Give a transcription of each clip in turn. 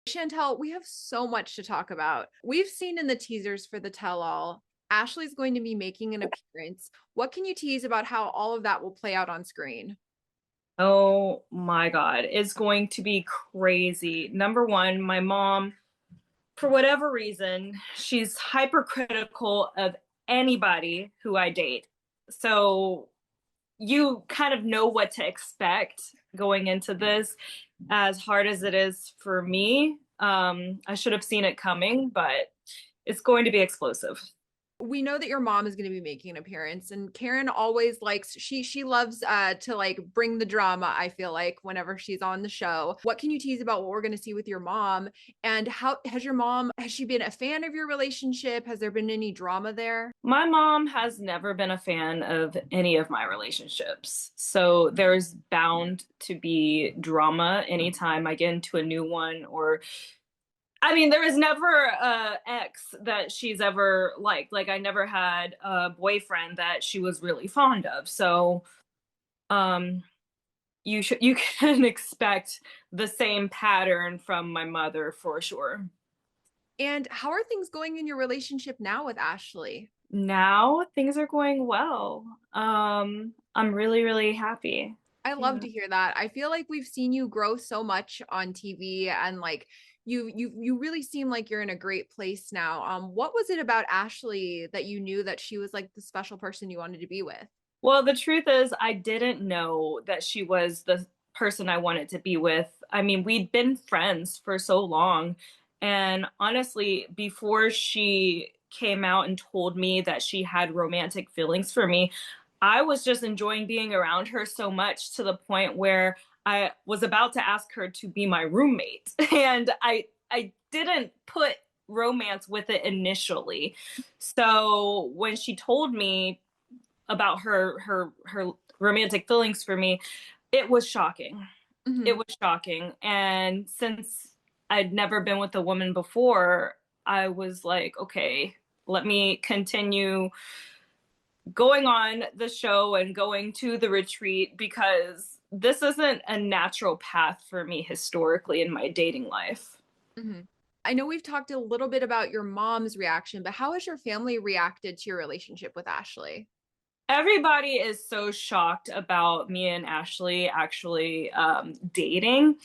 Chantel, we have so much to talk about. We've seen in the teasers for the tell all, Ashley's going to be making an appearance. What can you tease about how all of that will play out on screen? Oh my God, it's going to be crazy. Number one, my mom, for whatever reason, she's hypercritical of anybody who I date. So you kind of know what to expect going into this, as hard as it is for me. I should have seen it coming, but it's going to be explosive. We know that your mom is going to be making an appearance, and Karen always likes she loves to like bring the drama. I feel like whenever she's on the show. What can you tease about what we're going to see with your mom, and how has your mom, has she been a fan of your relationship? Has there been any drama there? My mom has never been a fan of any of my relationships. So there's bound to be drama anytime I get into a new one. Or I mean, there was never a ex that she's ever liked. Like I never had a boyfriend that she was really fond of. So um you can expect the same pattern from my mother for sure. And how are things going in your relationship now with Ashley? Now things are going well. I'm really, really happy. I love Yeah. to hear that. I feel like we've seen you grow so much on TV, and like you really seem like you're in a great place now. What was it about Ashley that you knew that she was like the special person you wanted to be with? Well, the truth is, I didn't know that she was the person I wanted to be with. I mean, we'd been friends for so long. And honestly, before she came out and told me that she had romantic feelings for me, I was just enjoying being around her so much to the point where I was about to ask her to be my roommate. And I didn't put romance with it initially. So when she told me about her romantic feelings for me, it was shocking. It Mhm. was shocking. And since I'd never been with a woman before, I was like, okay, let me continue going on the show and going to the retreat because this isn't a natural path for me historically in my dating life. Mhm. I know we've talked a little bit about your mom's reaction, but how has your family reacted to your relationship with Ashley? Everybody is so shocked about me and Ashley actually dating.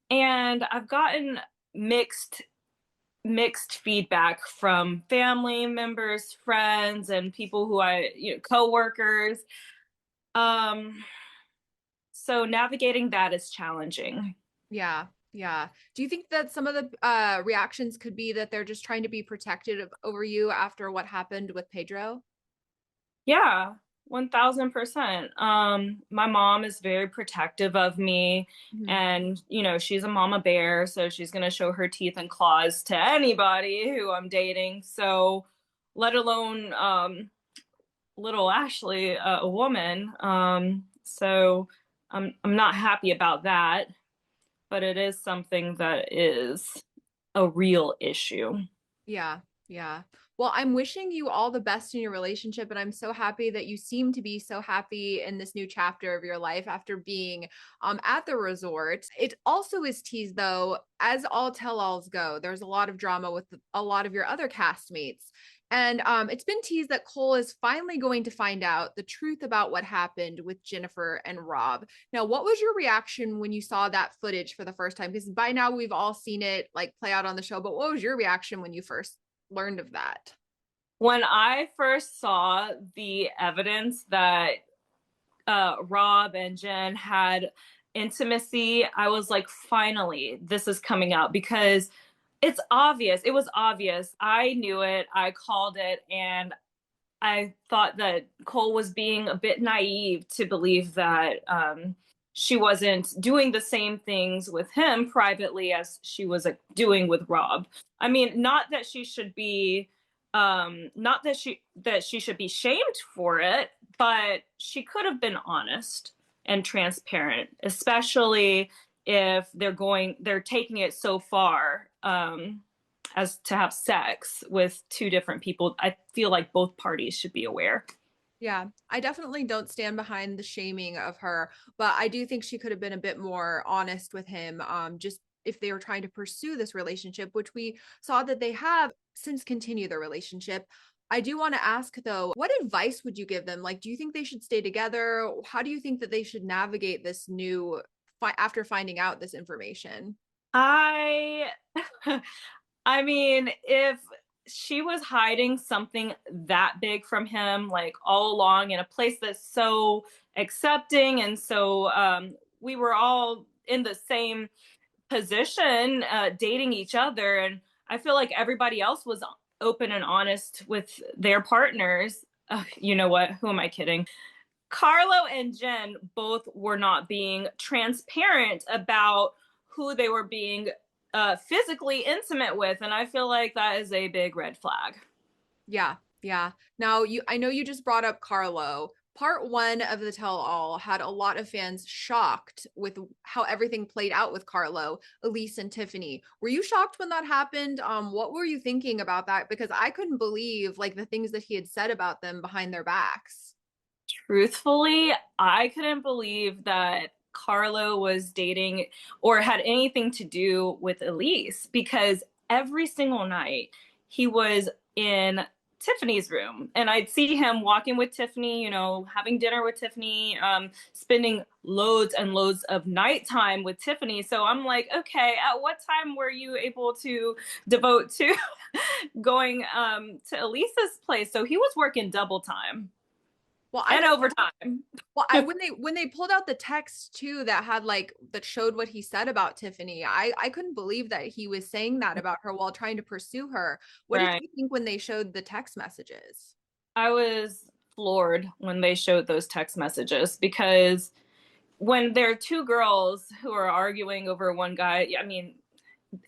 And I've gotten mixed mixed feedback from family members, friends, and people who coworkers. Um, so navigating that is challenging. Yeah, yeah. Do you think that some of the reactions could be that they're just trying to be protective over you after what happened with Pedro? Yeah, 1000%. My mom is very protective of me, Mhm. and she's a mama bear, so she's gonna show her teeth and claws to anybody who I'm dating. So, let alone little Ashley, a woman. So I'm not happy about that, but it is something that is a real issue. Yeah, yeah. Well, I'm wishing you all the best in your relationship, and I'm so happy that you seem to be so happy in this new chapter of your life after being at the resort. It also is teased though, as all tell-alls go, there's a lot of drama with a lot of your other castmates. And it's been teased that Cole is finally going to find out the truth about what happened with Jeniffer and Rob. Now, what was your reaction when you saw that footage for the first time? Because by now we've all seen it like play out on the show, but what was your reaction when you first learned of that? When I first saw the evidence that Rob and Jen had intimacy, I was like, finally, this is coming out because it's obvious. It was obvious. I knew it. I called it. And I thought that Cole was being a bit naive to believe that she wasn't doing the same things with him privately as she was doing with Rob. I mean, not that she should be, not that she should be shamed for it, but she could have been honest and transparent, especially if they're taking it so far. As to have sex with two different people, I feel like both parties should be aware. Yeah, I definitely don't stand behind the shaming of her, but I do think she could have been a bit more honest with him. Just if they were trying to pursue this relationship, which we saw that they have since continued their relationship. I do want to ask though, what advice would you give them? Like, do you think they should stay together? How do you think that they should navigate this new after finding out this information? I I mean, if she was hiding something that big from him, like all along in a place that's so accepting and so we were all in the same position, dating each other, and I feel like everybody else was open and honest with their partners. You know what? Who am I kidding? Carlo and Jen both were not being transparent about who they were being physically intimate with, and I feel like that is a big red flag. Yeah, yeah. Now I know you just brought up Carlo. Part one of the tell all had a lot of fans shocked with how everything played out with Carlo, Elise, and Tiffany. Were you shocked when that happened? What were you thinking about that? Because I couldn't believe like the things that he had said about them behind their backs. Truthfully, I couldn't believe that Carlo was dating or had anything to do with Elise, because every single night he was in Tiffany's room and I'd see him walking with Tiffany, you know, having dinner with Tiffany, spending loads and loads of nighttime with Tiffany. So I'm like, okay, at what time were you able to devote to going to Elise's place? So he was working double time Well, and overtime. well, I when they pulled out the text too that had like that showed what he said about Tiffany, I couldn't believe that he was saying that about her while trying to pursue her. What did Right. you think when they showed the text messages? I was floored when they showed those text messages, because when there are two girls who are arguing over one guy, I mean,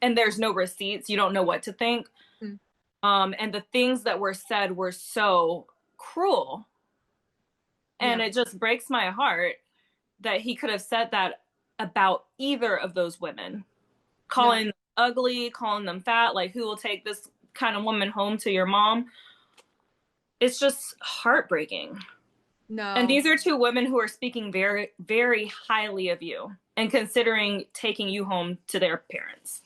and there's no receipts, you don't know what to think. Mm, And the things that were said were so cruel. yeah, And it just breaks my heart that he could have said that about either of those women, no, calling them ugly, calling them fat, like, who will take this kind of woman home to your mom? It's just heartbreaking. And no. these are two women who are speaking very, very highly of you and considering taking you home to their parents.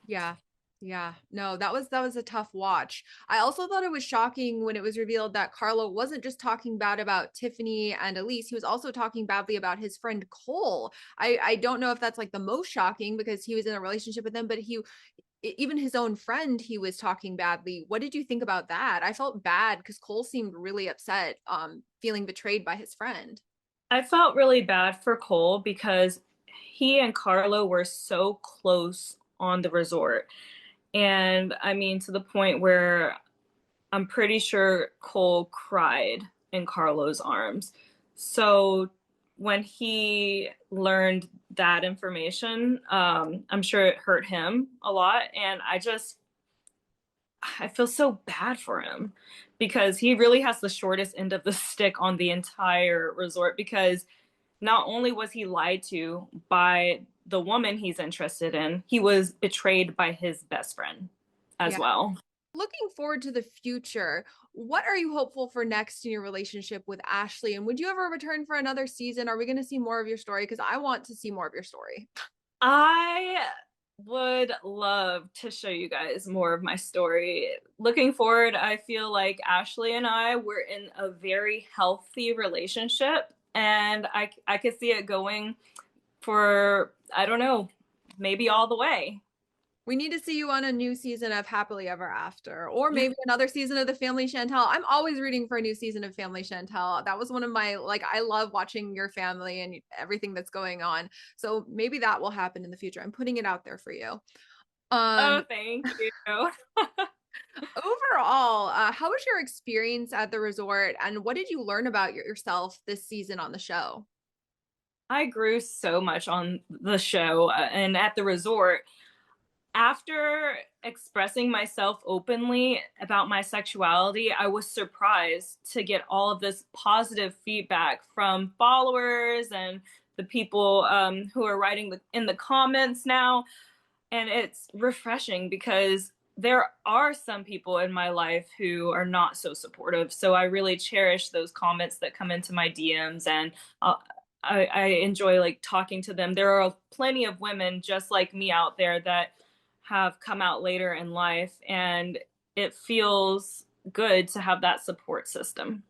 Yeah. Yeah. No, that was a tough watch. I also thought it was shocking when it was revealed that Carlo wasn't just talking bad about Tiffany and Elise, he was also talking badly about his friend Cole. I don't know if that's like the most shocking because he was in a relationship with them, but even his own friend he was talking badly. What did you think about that? I felt bad because Cole seemed really upset, feeling betrayed by his friend. I felt really bad for Cole because he and Carlo were so close on the resort. And I mean, to the point where I'm pretty sure Cole cried in Carlo's arms. So when he learned that information, I'm sure it hurt him a lot. And I feel so bad for him because he really has the shortest end of the stick on the entire resort, because not only was he lied to by the woman he's interested in, he was betrayed by his best friend as Yeah. well. Looking forward to the future, what are you hopeful for next in your relationship with Ashley? And would you ever return for another season? Are we going to see more of your story? Because I want to see more of your story. I would love to show you guys more of my story. Looking forward, I feel like Ashley and I were in a very healthy relationship, and I could see it going for, I don't know, maybe all the way. We need to see you on a new season of Happily Ever After, or maybe another season of the Family Chantel. I'm always rooting for a new season of Family Chantel. That was one of my, like, I love watching your family and everything that's going on. So maybe that will happen in the future. I'm putting it out there for you. Oh, Um, thank you. Overall, how was your experience at the resort and what did you learn about yourself this season on the show? I grew so much on the show and at the resort. After expressing myself openly about my sexuality, I was surprised to get all of this positive feedback from followers and the people who are writing in the comments now. And it's refreshing because there are some people in my life who are not so supportive. So I really cherish those comments that come into my DMs, and I enjoy like talking to them. There are plenty of women just like me out there that have come out later in life, and it feels good to have that support system.